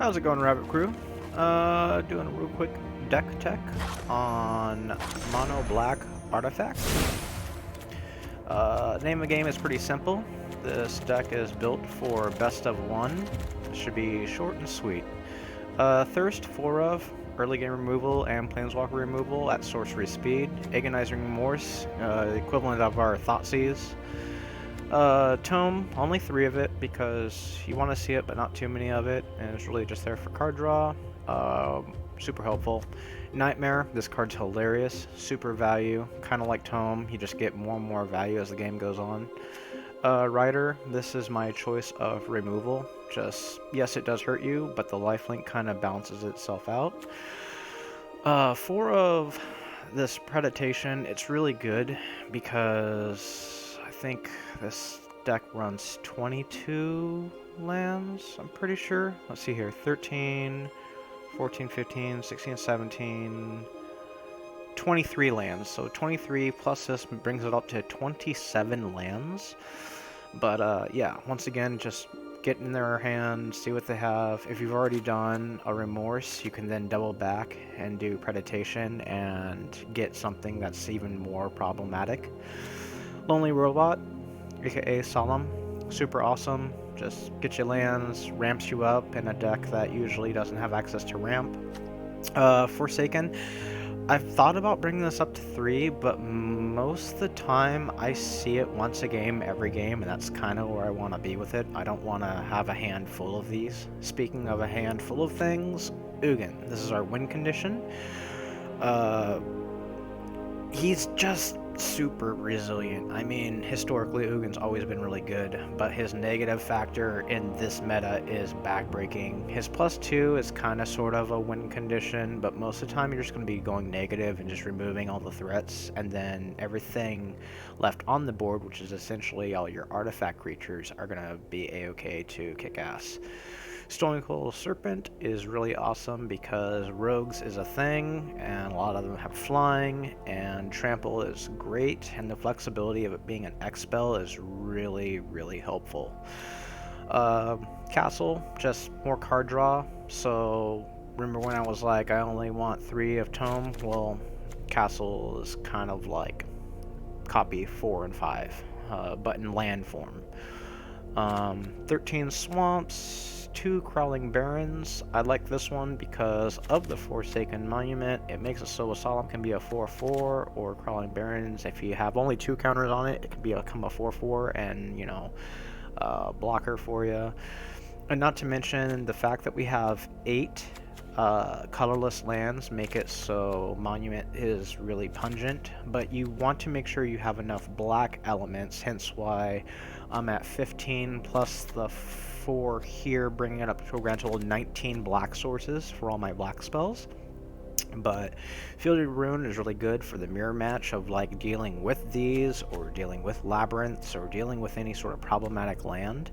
How's it going, Rabbit Crew? Doing a real quick deck tech on Mono Black Artifact. Name of the game is pretty simple. This deck is built for best of one. It should be short and sweet. Thirst 4 of, early game removal and planeswalker removal at sorcery speed. Agonizing Remorse, the equivalent of our Thoughtseize. Tome, only 3 of it because you want to see it but not too many of it, and it's really just there for card draw. Super helpful. Nightmare, this card's hilarious, super value, kind of like Tome, you just get more and more value as the game goes on. Rider, this is my choice of removal. Just, yes, it does hurt you, but the lifelink kind of balances itself out. 4 of this Predation, it's really good because I think this deck runs 22 lands, I'm pretty sure. Let's see here, 13, 14, 15, 16, 17, 23 lands. So 23 plus this brings it up to 27 lands. But yeah, once again, just get in their hand, see what they have. If you've already done a Remorse, you can then double back and do Predation and get something that's even more problematic. Lonely Robot, aka Solemn, super awesome. Just get you lands, ramps you up in a deck that usually doesn't have access to ramp. Forsaken, I've thought about bringing this up to 3, but most of the time I see it once a game, every game, and that's kind of where I want to be with it. I don't want to have a hand full of these. Speaking of a hand full of things, Ugin. This is our win condition. He's just super resilient. I mean, historically, Ugin's always been really good, but his negative factor in this meta is backbreaking. His +2 is kind of sort of a win condition, but most of the time you're just going to be going negative and just removing all the threats, and then everything left on the board, which is essentially all your artifact creatures, are going to be a-okay to kick ass. Stonecoil Serpent is really awesome because rogues is a thing, and a lot of them have flying, and trample is great, and the flexibility of it being an X spell is really, really helpful. Castle, just more card draw, so remember when I was like, I only want 3 of Tome? Well, Castle is kind of like copy 4 and 5, but in land form. 13 Swamps, 2 Crawling Barrens. I like this one because of the Forsaken Monument. It makes it so a Solemn can be a 4/4, or Crawling Barrens, if you have only 2 counters on it, it can become a 4/4 and, you know, blocker for you. And not to mention the fact that we have 8 colorless lands make it so Monument is really pungent, but you want to make sure you have enough black elements, hence why I'm at 15 plus the 4 here, bringing it up to a grand total of 19 black sources for all my black spells. But Fielded Rune is really good for the mirror match of like dealing with these, or dealing with labyrinths, or dealing with any sort of problematic land.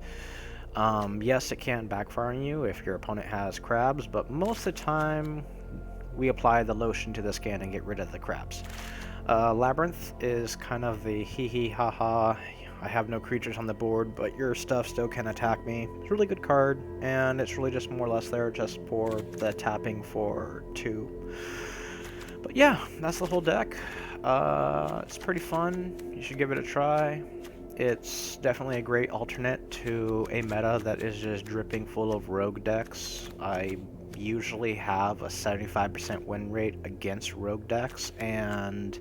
Yes, it can backfire on you if your opponent has crabs, but most of the time we apply the lotion to the skin and get rid of the crabs. Labyrinth is kind of the hee hee ha ha, I have no creatures on the board, but your stuff still can attack me. It's a really good card, and it's really just more or less there just for the tapping for 2. But yeah, that's the whole deck. It's pretty fun. You should give it a try. It's definitely a great alternate to a meta that is just dripping full of rogue decks. I usually have a 75% win rate against rogue decks, and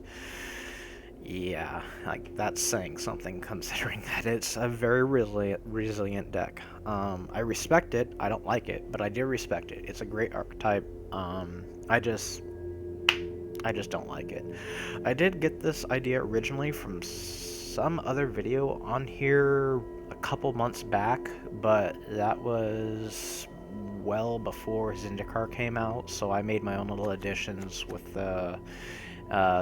yeah, like that's saying something considering that it's a very resilient deck. I respect it. I don't like it, but I do respect it. It's a great archetype. I just don't like it. I did get this idea originally from some other video on here a couple months back, but that was well before Zendikar came out, so I made my own little additions with the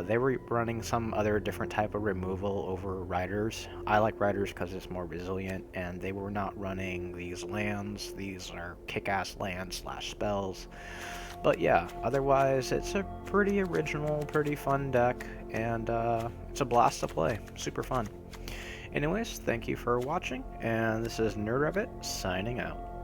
they were running some other different type of removal over Riders. I like Riders because it's more resilient, and they were not running these lands. These are kick-ass lands / spells. But yeah, otherwise it's a pretty original, pretty fun deck, and it's a blast to play. Super fun. Anyways, thank you for watching, and this is NerdRabbit signing out.